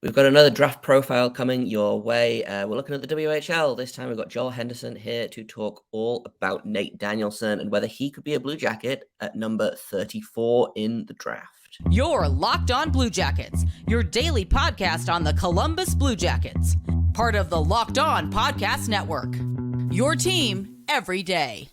We've got another draft profile coming your way. We're looking at the WHL. This time we've got Joel Henderson here to talk all about Nate Danielson and whether he could be a Blue Jacket at number 34 in the draft. You're Locked On Blue Jackets, your daily podcast on the Columbus Blue Jackets. Part of the Locked On Podcast Network. Your team every day.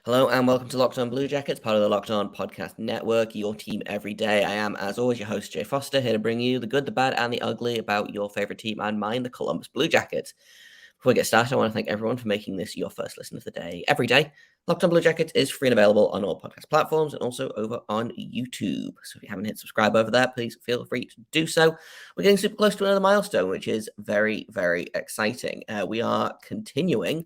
Hello and welcome to Locked On Blue Jackets, part of the Locked On Podcast Network, your team every day. I am, as always, your host, Jay Foster, here to bring you the good, the bad, and the ugly about your favorite team and mine, the Columbus Blue Jackets. Before we get started, I want to thank everyone for making this your first listen of the day every day. Locked On Blue Jackets is free and available on all podcast platforms and also over on YouTube. So if you haven't hit subscribe over there, please feel free to do so. We're getting super close to another milestone, which is very, very exciting. We are continuing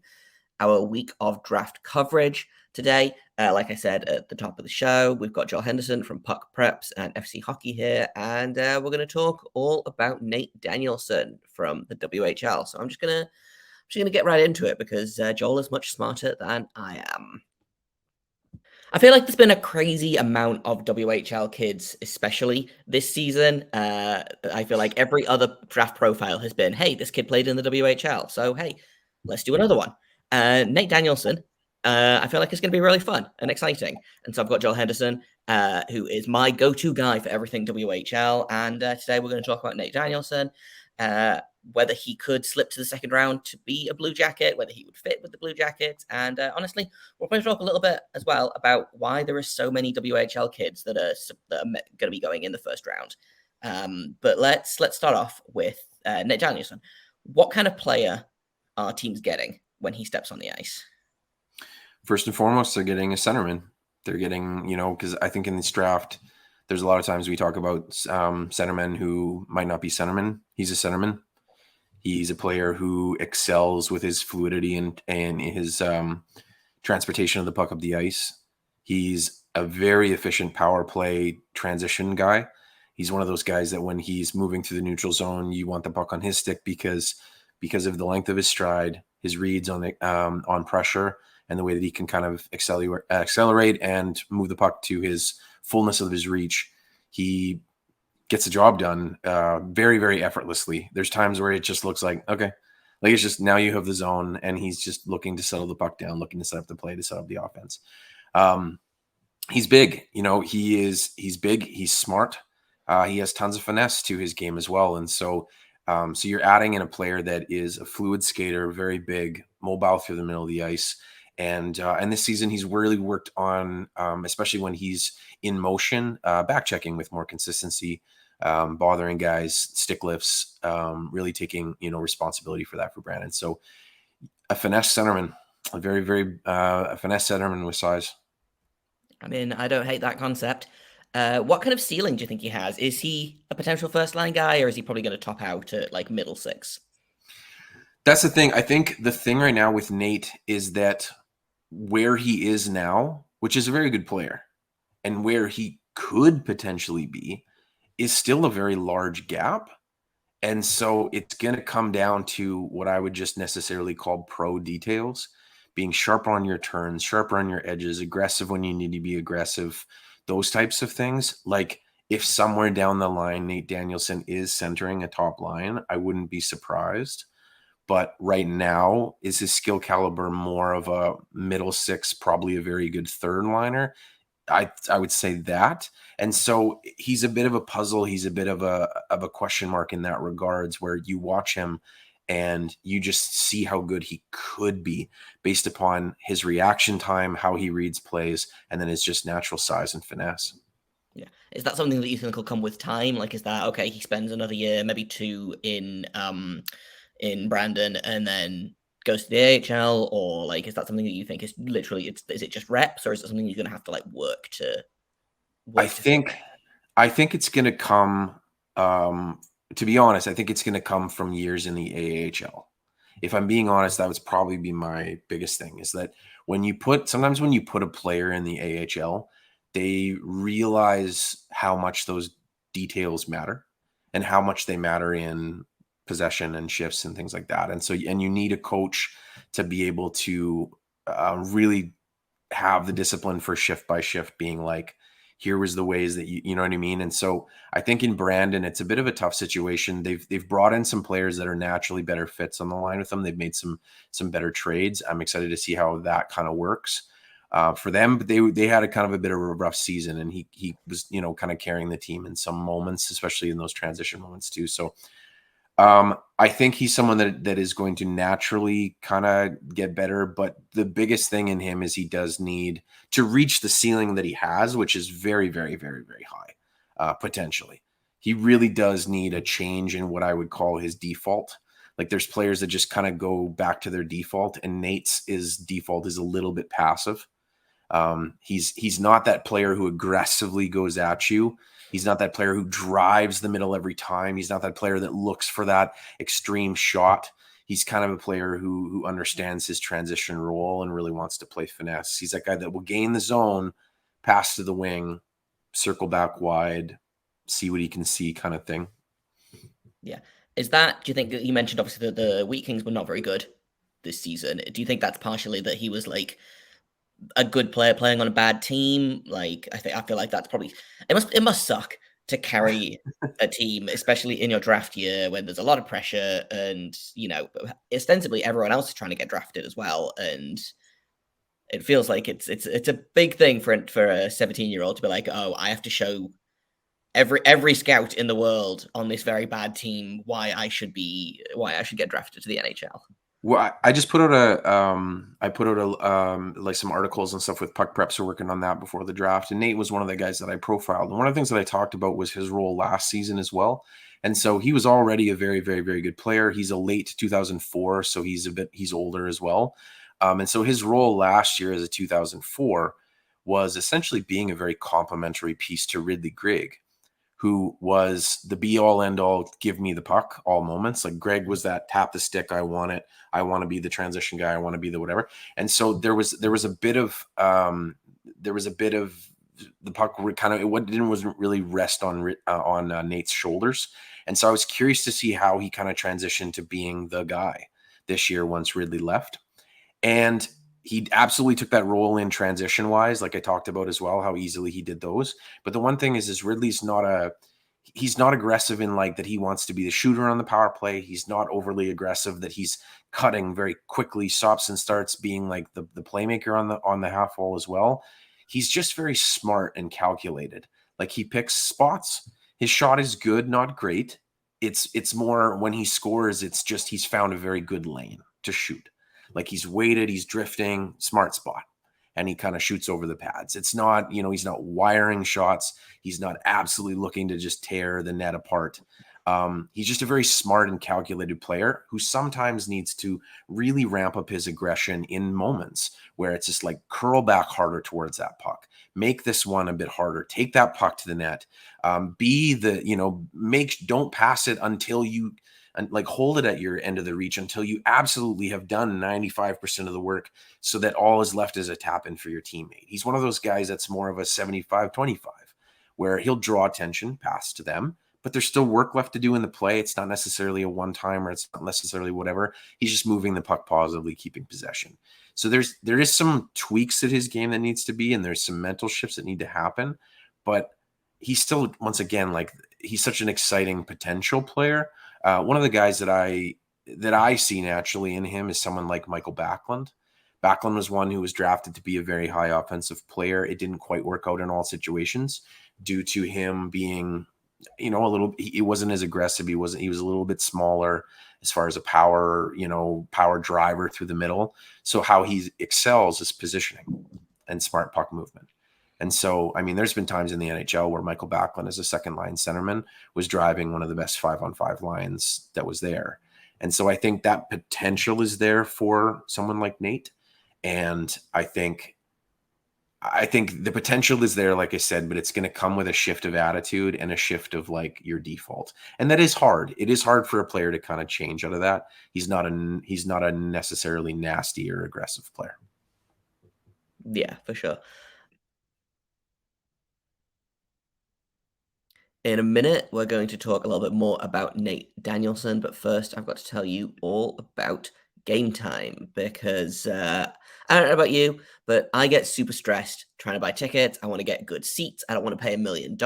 our week of draft coverage today. Like I said at the top of the show, we've got Joel Henderson from Puck Preps and FC Hockey here, and we're going to talk all about Nate Danielson from the WHL. So I'm just gonna get right into it because Joel is much smarter than I am. I feel like there's been a crazy amount of WHL kids, especially this season. I feel like every other draft profile has been, hey, this kid played in the WHL, so hey, let's do another one. Nate Danielson, I feel like it's going to be really fun and exciting. And so I've got Joel Henderson, who is my go-to guy for everything WHL. And today we're going to talk about Nate Danielson, whether he could slip to the second round to be a Blue Jacket, whether he would fit with the Blue Jackets. And honestly, we're going to talk a little bit as well about why there are so many WHL kids that are going to be going in the first round. But let's start off with Nate Danielson. What kind of player are teams getting when he steps on the ice? First and foremost, they're getting a centerman. They're getting, because I think in this draft, there's a lot of times we talk about centermen who might not be centermen. He's a centerman. He's a player who excels with his fluidity and his transportation of the puck up the ice. He's a very efficient power play transition guy. He's one of those guys that when he's moving through the neutral zone, you want the puck on his stick because of the length of his stride, his reads on pressure, and the way that he can kind of accelerate and move the puck to his fullness of his reach. He gets the job done very, very effortlessly. There's times where it just looks like, okay, like it's just now you have the zone and he's just looking to settle the puck down, looking to set up the play, to set up the offense. He's big, he's big, he's smart. He has tons of finesse to his game as well. And so you're adding in a player that is a fluid skater, very big, mobile through the middle of the ice. And this season, he's really worked on, especially when he's in motion, back checking with more consistency, bothering guys, stick lifts, really taking, responsibility for that for Brandon. So a finesse centerman, a very, very finesse centerman with size. I mean, I don't hate that concept. What kind of ceiling do you think he has? Is he a potential first-line guy, or is he probably going to top out at like middle six? That's the thing. I think the thing right now with Nate is that where he is now, which is a very good player, and where he could potentially be, is still a very large gap. And so it's going to come down to what I would just necessarily call pro details, being sharper on your turns, sharper on your edges, aggressive when you need to be aggressive, those types of things. Like if somewhere down the line, Nate Danielson is centering a top line, I wouldn't be surprised. But right now, is his skill caliber more of a middle six, probably a very good third liner? I would say that. And so he's a bit of a puzzle. He's a bit of a question mark in that regards, where you watch him and you just see how good he could be based upon his reaction time, how he reads plays, and then his just natural size and finesse. Yeah. Is that something that you think will come with time? Like, is that, okay, he spends another year, maybe two in Brandon and then goes to the AHL, or like, is that something that you think is literally, is it just reps, or is it something you're going to have to like work to? I think it's going to come, to be honest, I think it's going to come from years in the AHL. If I'm being honest, that would probably be my biggest thing, is that sometimes when you put a player in the AHL, they realize how much those details matter and how much they matter in possession and shifts and things like that. And so, and you need a coach to be able to really have the discipline for shift by shift being like, here was the ways that you know what I mean? And so I think in Brandon, it's a bit of a tough situation. They've brought in some players that are naturally better fits on the line with them. They've made some better trades. I'm excited to see how that kind of works for them. But they had a kind of a bit of a rough season, and he was, you know, kind of carrying the team in some moments, especially in those transition moments too. So I think he's someone that is going to naturally kind of get better, but the biggest thing in him is he does need to reach the ceiling that he has, which is very, very, very, very high, potentially. He really does need a change in what I would call his default. Like there's players that just kind of go back to their default, and Nate's default is a little bit passive. He's not that player who aggressively goes at you. He's not that player who drives the middle every time. He's not that player that looks for that extreme shot. He's kind of a player who understands his transition role and really wants to play finesse. He's that guy that will gain the zone, pass to the wing, circle back wide, see what he can see kind of thing. Yeah. Is that, do you think, you mentioned obviously that the Wheat Kings were not very good this season. Do you think that's partially that he was like a good player playing on a bad team? Like, I feel like that's probably, it must suck to carry a team, especially in your draft year when there's a lot of pressure and, you know, ostensibly everyone else is trying to get drafted as well. And it feels like it's a big thing for a 17-year-old to be like, oh, I have to show every scout in the world on this very bad team why I should get drafted to the NHL. Well, I just put out like some articles and stuff with Puck Preps are working on that before the draft. And Nate was one of the guys that I profiled. And one of the things that I talked about was his role last season as well. And so he was already a very, very, very good player. He's a late 2004, so he's older as well. And so his role last year as a 2004 was essentially being a very complimentary piece to Ridley Grigg, who was the be all end all, give me the puck all moments. Like Greg was that tap the stick. I want it. I want to be the transition guy. I want to be the whatever. And so there was a bit of the puck kind of, wasn't really rest on Nate's shoulders. And so I was curious to see how he kind of transitioned to being the guy this year once Ridley left. And he absolutely took that role in transition wise, like I talked about as well, how easily he did those. But the one thing is Ridley's he's not aggressive in like that he wants to be the shooter on the power play. He's not overly aggressive that he's cutting very quickly, stops and starts being like the playmaker on the half wall as well. He's just very smart and calculated. Like he picks spots. His shot is good, not great. It's more when he scores, it's just he's found a very good lane to shoot. Like he's weighted, he's drifting, smart spot, and he kind of shoots over the pads. It's not, he's not wiring shots. He's not absolutely looking to just tear the net apart. He's just a very smart and calculated player who sometimes needs to really ramp up his aggression in moments where it's just like curl back harder towards that puck, make this one a bit harder, take that puck to the net, don't pass it until you, and like hold it at your end of the reach until you absolutely have done 95% of the work so that all is left is a tap in for your teammate. He's one of those guys that's more of a 75-25 where he'll draw attention, pass to them, but there's still work left to do in the play. It's not necessarily a one-time or it's not necessarily whatever. He's just moving the puck positively, keeping possession. So there is some tweaks at his game that needs to be, and there's some mental shifts that need to happen, but he's still, once again, like he's such an exciting potential player. One of the guys that I see naturally in him is someone like Michael Backlund. Backlund was one who was drafted to be a very high offensive player. It didn't quite work out in all situations due to him being, he wasn't as aggressive. He was a little bit smaller as far as a power driver through the middle. So how he excels is positioning and smart puck movement. And so, I mean, there's been times in the NHL where Michael Backlund as a second line centerman was driving one of the best 5-on-5 lines that was there. And so I think that potential is there for someone like Nate. And I think the potential is there, like I said, but it's going to come with a shift of attitude and a shift of like your default. And that is hard. It is hard for a player to kind of change out of that. He's not a necessarily nasty or aggressive player. Yeah, for sure. In a minute, we're going to talk a little bit more about Nate Danielson, but first, I've got to tell you all about Gametime because I don't know about you, but I get super stressed trying to buy tickets. I want to get good seats. I don't want to pay $1 million.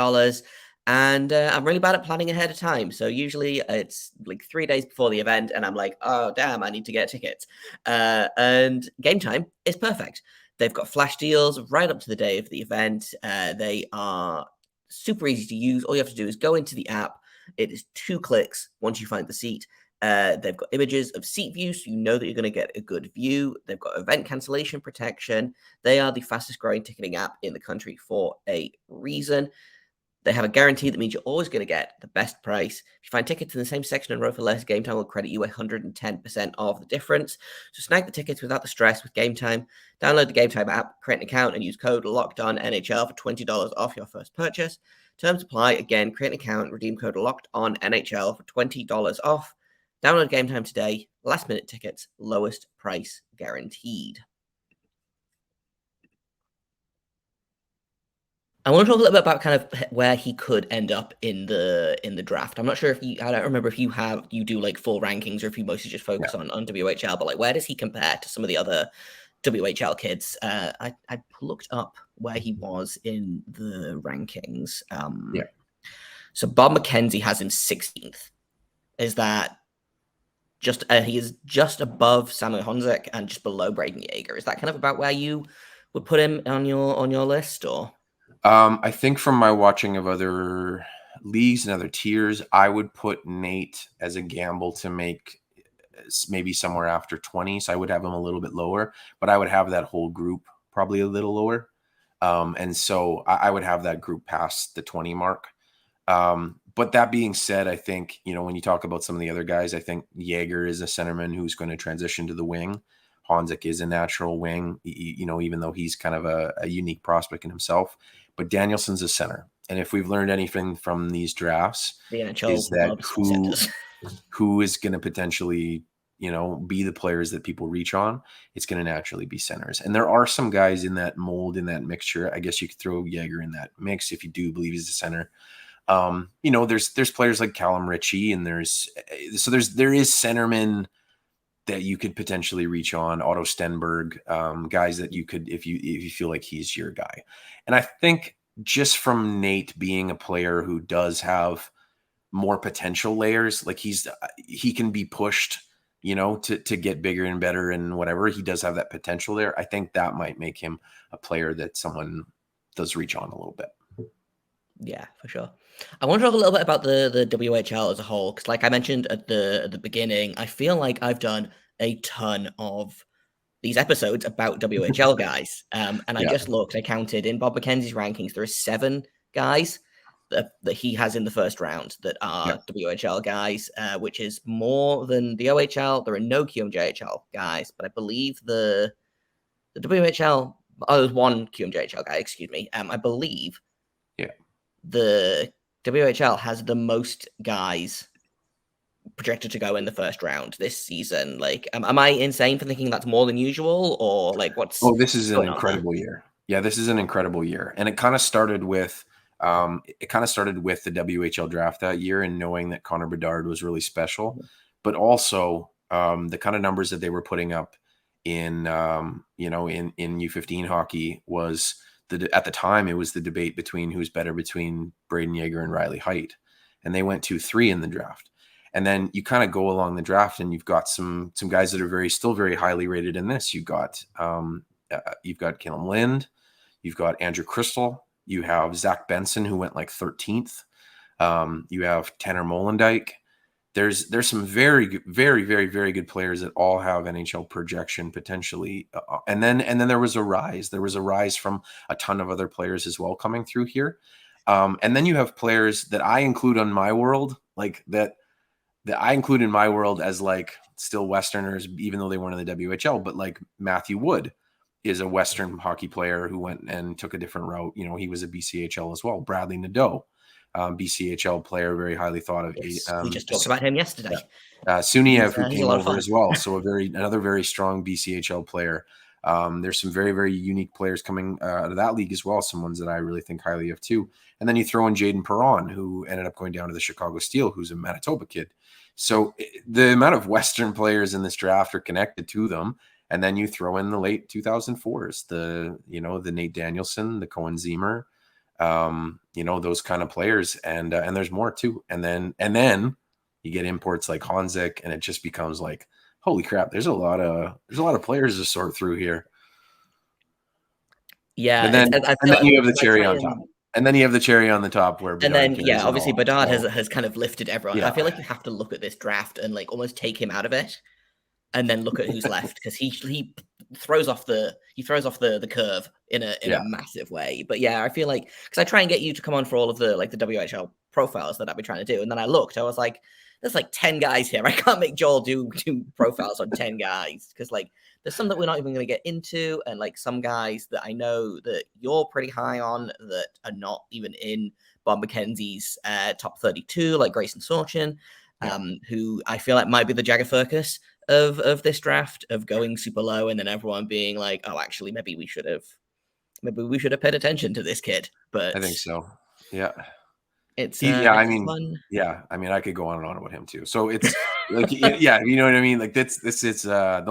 And I'm really bad at planning ahead of time. So usually it's like 3 days before the event, and I'm like, oh, damn, I need to get tickets. And Gametime is perfect. They've got flash deals right up to the day of the event. They are super easy to use. All you have to do is go into the app. It is 2 clicks once you find the seat. They've got images of seat view, so you know that you're going to get a good view. They've got event cancellation protection. They are the fastest growing ticketing app in the country for a reason. They have a guarantee that means you're always going to get the best price. If you find tickets in the same section and row for less, Gametime will credit you 110% of the difference. So snag the tickets without the stress with Gametime. Download the Gametime app, create an account, and use code LOCKEDONNHL for $20 off your first purchase. Terms apply. Again, create an account, redeem code LOCKEDONNHL for $20 off. Download Gametime today. Last minute tickets, lowest price guaranteed. I want to talk a little bit about kind of where he could end up in the draft. I'm not sure if I don't remember if you do like full rankings or if you mostly just focus on WHL, but like where does he compare to some of the other WHL kids? I looked up where he was in the rankings. So Bob McKenzie has him 16th. Is that just he is just above Samuel Honzik and just below Braden Yeager? Is that kind of about where you would put him on your list, or? I think from my watching of other leagues and other tiers, I would put Nate as a gamble to make maybe somewhere after 20. So I would have him a little bit lower, but I would have that whole group probably a little lower. And so I would have that group past the 20 mark. But that being said, I think, when you talk about some of the other guys, I think Yeager is a centerman who's going to transition to the wing. Honzik is a natural wing, even though he's kind of a unique prospect in himself. But Danielson's a center. And if we've learned anything from these drafts, is that who is going to potentially, be the players that people reach on, it's going to naturally be centers. And there are some guys in that mold, in that mixture. I guess you could throw Yeager in that mix if you do believe he's a center. There's players like Callum Ritchie, and there is centermen that you could potentially reach on, Otto Stenberg, guys that you could, if you feel like he's your guy. And I think just from Nate being a player who does have more potential layers, like he can be pushed, to get bigger and better and whatever. He does have that potential there. I think that might make him a player that someone does reach on a little bit. Yeah, for sure. I want to talk a little bit about the WHL as a whole, because like I mentioned at the beginning, I feel like I've done a ton of these episodes about WHL guys. And I just looked, I counted in Bob McKenzie's rankings, there are 7 guys that he has in the first round that are WHL guys, which is more than the OHL. There are no QMJHL guys, but I believe the WHL, there's one QMJHL guy, excuse me. I believe the WHL has the most guys projected to go in the first round this season. Like, am I insane for thinking that's more than usual, or like what's? Oh, this is an incredible year. Yeah, this is an incredible year, and it kind of started with the WHL draft that year, and knowing that Connor Bedard was really special, but also the kind of numbers that they were putting up in U15 hockey was. At the time, it was the debate between who's better between Braden Yeager and Riley Heidt, and they went 2-3 in the draft. And then you kind of go along the draft, and you've got some guys that are still very highly rated in this. You've got Caleb Lind, you've got Andrew Crystal, you have Zach Benson, who went like 13th. You have Tanner Molendijk. There's some very, very, very, very good players that all have NHL projection potentially. And then there was a rise. There was a rise from a ton of other players as well coming through here. And then you have players that I include on my world, like that I include in my world as like still Westerners, even though they weren't in the WHL, but like Matthew Wood is a Western hockey player who went and took a different route. He was a BCHL as well. Bradley Nadeau. BCHL player, very highly thought of. Yes, we just talked about him yesterday. Suniev, who came over as well, so another very strong BCHL player. There's some very, very unique players coming out of that league as well. Some ones that I really think highly of too. And then you throw in Jaden Perron, who ended up going down to the Chicago Steel, who's a Manitoba kid. So the amount of Western players in this draft are connected to them. And then you throw in the late 2004s, the Nate Danielson, the Cohen Zemer, those kind of players. And there's more too. And then you get imports like Honzik, and it just becomes like, holy crap, there's a lot of players to sort through here. Yeah. And then you have the cherry on top. And then you have the cherry on the top where Bedard obviously Bedard has kind of lifted everyone. Yeah. I feel like you have to look at this draft and like almost take him out of it and then look at who's left, because he throws off the curve in a massive way. But yeah, I feel like, because I try and get you to come on for all of the like the WHL profiles that I've been trying to do, and then I was like, there's like 10 guys here. I can't make Joel do profiles on 10 guys, because like there's some that we're not even going to get into, and like some guys that I know that you're pretty high on that are not even in Bob McKenzie's top 32, like Grayson Sorchin, who I feel like might be the Jagger Furcus of this draft, of going super low and then everyone being like, oh, actually, maybe we should have paid attention to this kid. But I think so. Yeah. It's fun. I mean, I could go on and on about him too. So it's like, yeah, you know what I mean? Like this is the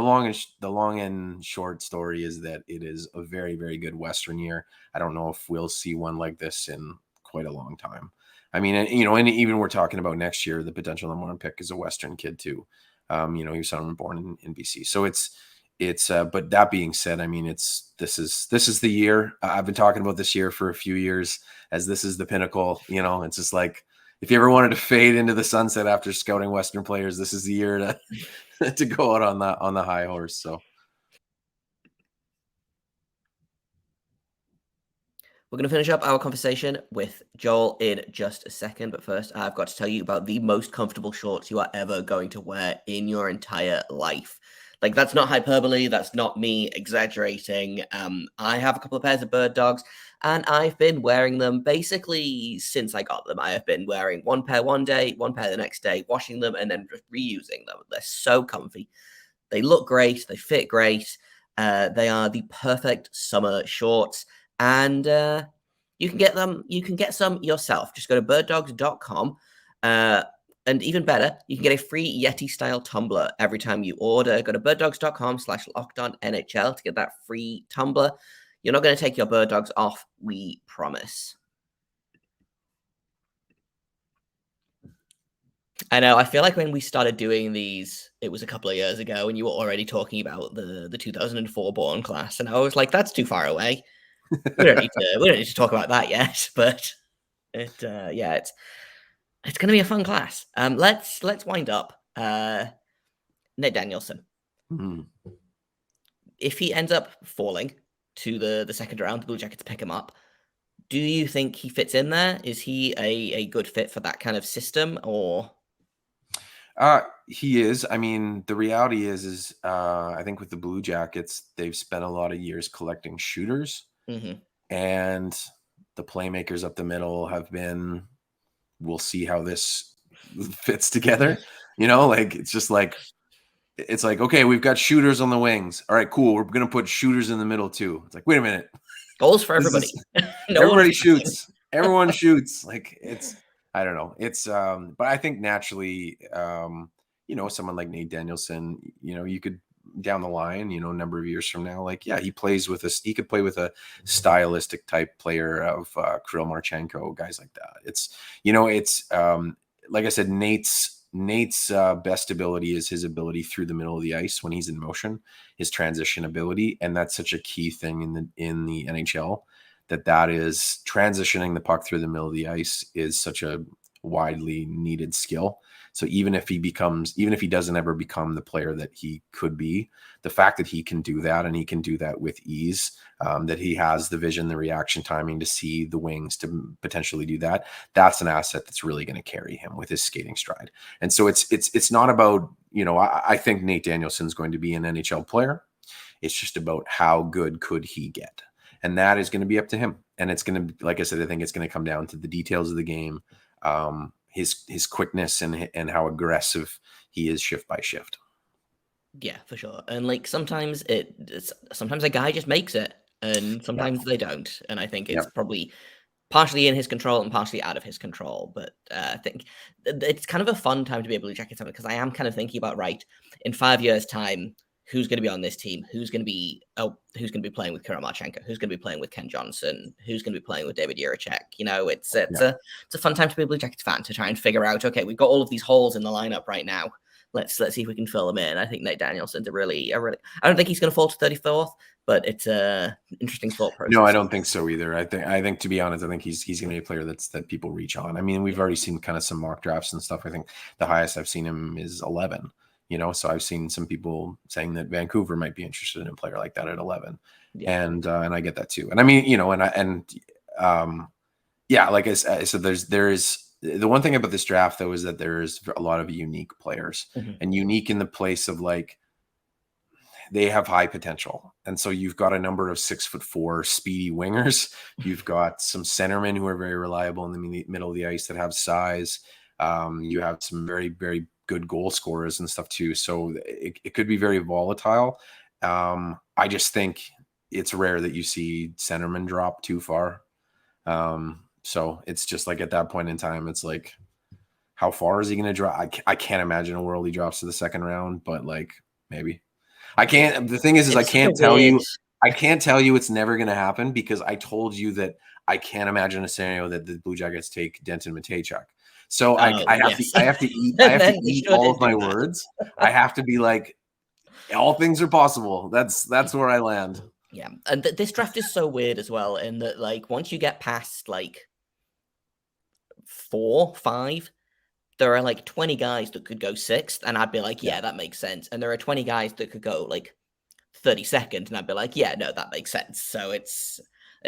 long and short story is that it is a very, very good Western year. I don't know if we'll see one like this in quite a long time. I mean, and even we're talking about next year, the potential number one pick is a Western kid too. He was born in BC. So it's but that being said, I mean, this is the year. I've been talking about this year for a few years, as this is the pinnacle. It's just like, if you ever wanted to fade into the sunset after scouting Western players, this is the year to go out on the high horse. So we're going to finish up our conversation with Joel in just a second. But first, I've got to tell you about the most comfortable shorts you are ever going to wear in your entire life. Like, that's not hyperbole. That's not me exaggerating. I have a couple of pairs of Birddogs, and I've been wearing them basically since I got them. I have been wearing one pair one day, one pair the next day, washing them, and then just reusing them. They're so comfy. They look great. They fit great. They are the perfect summer shorts, and you can get them. You can get some yourself. Just go to birddogs.com. And even better, you can get a free Yeti-style tumbler every time you order. Go to birddogs.com/lockedonnhl to get that free tumbler. You're not going to take your Birddogs off, we promise. I know, I feel like when we started doing these, it was a couple of years ago, and you were already talking about the 2004 born class, and I was like, that's too far away. We don't need to talk about that yet, but it's going to be a fun class. Let's wind up. Nate Danielson. Mm-hmm. If he ends up falling to the second round, the Blue Jackets pick him up. Do you think he fits in there? Is he a good fit for that kind of system, or? He is. I mean, the reality is I think with the Blue Jackets, they've spent a lot of years collecting shooters, and the playmakers up the middle have been. We'll see how this fits together. Like, it's like, okay, we've got shooters on the wings. All right, cool. We're going to put shooters in the middle too. It's like, wait a minute. Goals for everybody. Everybody shoots. Everyone shoots. Like, I don't know. But I think naturally, someone like Nate Danielson, you could down the line, a number of years from now, like, yeah, he could play with a stylistic type player of Kirill Marchenko, guys like that. It's like I said, Nate's best ability is his ability through the middle of the ice when he's in motion, his transition ability. And that's such a key thing in the NHL, that is transitioning the puck through the middle of the ice is such a widely needed skill. So even if he doesn't ever become the player that he could be, the fact that he can do that, and he can do that with ease, that he has the vision, the reaction timing to see the wings to potentially do that, that's an asset that's really going to carry him with his skating stride. And so it's not about, I think Nate Danielson's going to be an NHL player. It's just about how good could he get? And that is going to be up to him. And it's going to, like I said, I think it's going to come down to the details of the game, his quickness and how aggressive he is shift by shift. Yeah, for sure. And like sometimes sometimes a guy just makes it, and Yeah. sometimes they don't. And I think Yeah. it's probably partially in his control and partially out of his control. But I think it's kind of a fun time to be a Blue Jackets fan because I am kind of thinking about right in 5 years' time, who's going to be on this team? Who's going to be playing with Kirill-Marchenko? Who's going to be playing with Ken Johnson? Who's going to be playing with David Jiricek? You know, it's Yeah. a fun time to be a Blue Jackets fan to try and figure out. Okay, we've got all of these holes in the lineup right now. Let's see if we can fill them in. I think Nate Danielson's a really. I don't think he's going to fall to 34th, but it's a interesting thought process. No, I don't think so either. I think to be honest, I think he's going to be a player that people reach on. I mean, we've already seen kind of some mock drafts and stuff. I think the highest I've seen him is 11. You know, so I've seen some people saying that Vancouver might be interested in a player like that at 11, and I get that too. And I mean, you know, yeah, like I said, there is the one thing about this draft though is that there is a lot of unique players, and unique in the place of like they have high potential. And so you've got a number of 6'4" speedy wingers. You've got some centermen who are very reliable in the middle of the ice that have size. You have some very, very good goal scorers and stuff too. So it could be very volatile. I just think it's rare that you see centermen drop too far. So it's just like at that point in time, it's like, how far is he going to drop? I can't imagine a world he drops to the second round, but like maybe. I can't. The thing is I can't tell you. I can't tell you it's never going to happen because I told you that I can't imagine a scenario that the Blue Jackets take Denton Matejchuk. So I have to eat all of my words. I have to be like, all things are possible. That's where I land. Yeah, and this draft is so weird as well in that like once you get past like 4, 5. There are like 20 guys that could go 6th, and I'd be like, yeah, that makes sense. And there are 20 guys that could go like 32nd, and I'd be like, yeah, no, that makes sense. So it's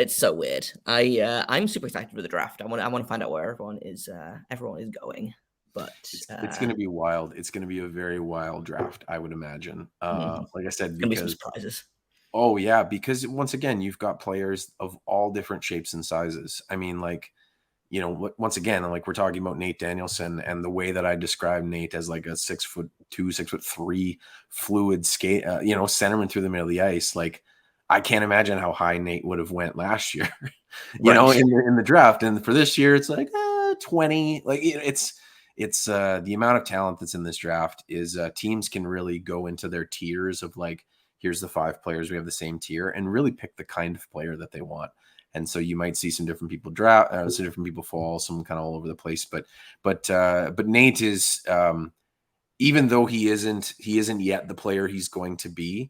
so weird. I'm super excited for the draft. I want to find out where everyone is going. But it's going to be wild. It's going to be a very wild draft, I would imagine. Like I said, because some surprises. Oh yeah, because once again, you've got players of all different shapes and sizes. I mean, like, you know, once again, like we're talking about Nate Danielson and the way that I describe Nate as like a 6'2", 6'3" fluid skate, you know, centerman through the middle of the ice. Like, I can't imagine how high Nate would have went last year, you know, in the draft. And for this year, it's like 20. Like it's the amount of talent that's in this draft is teams can really go into their tiers of like, here's the 5 players we have the same tier and really pick the kind of player that they want. And so you might see some different people draft, some different people fall, some kind of all over the place. But Nate is, even though he isn't yet the player he's going to be.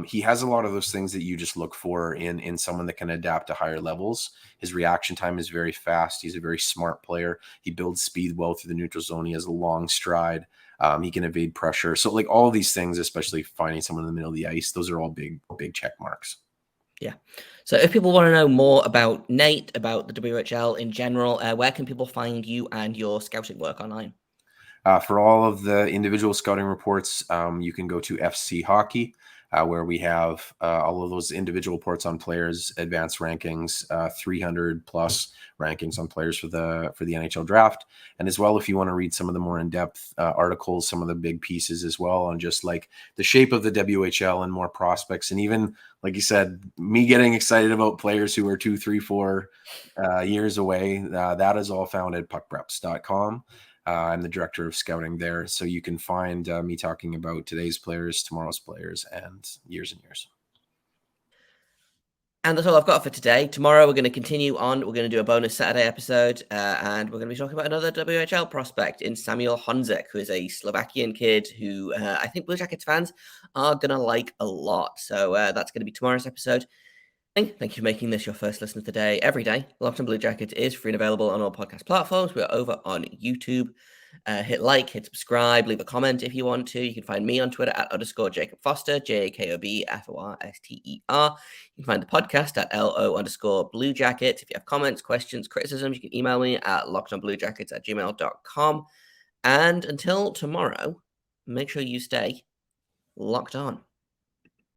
He has a lot of those things that you just look for in someone that can adapt to higher levels. His reaction time is very fast. He's a very smart player. He builds speed well through the neutral zone. He has a long stride. He can evade pressure. So like all of these things, especially finding someone in the middle of the ice, those are all big check marks. Yeah. So if people want to know more about Nate, about the WHL in general, where can people find you and your scouting work online? For all of the individual scouting reports, you can go to FC Hockey, where we have all of those individual reports on players, advanced rankings, 300 plus rankings on players for the NHL draft. And as well, if you want to read some of the more in-depth articles, some of the big pieces as well on just like the shape of the WHL and more prospects. And even, like you said, me getting excited about players who are 2, 3, 4 years away, that is all found at puckpreps.com. I'm the director of scouting there. So you can find me talking about today's players, tomorrow's players, and years and years. And that's all I've got for today. Tomorrow, we're going to continue on. We're going to do a bonus Saturday episode, and we're going to be talking about another WHL prospect in Samuel Honzek, who is a Slovakian kid who I think Blue Jackets fans are going to like a lot. So that's going to be tomorrow's episode. Thank you for making this your first listen of the day. Every day, Locked on Blue Jackets is free and available on all podcast platforms. We're over on YouTube. Hit like, hit subscribe, leave a comment if you want to. You can find me on Twitter at _Jacob Foster, JAKOBFORSTER. You can find the podcast at LO_Blue Jackets. If you have comments, questions, criticisms, you can email me at lockedonbluejackets@gmail.com. And until tomorrow, make sure you stay locked on.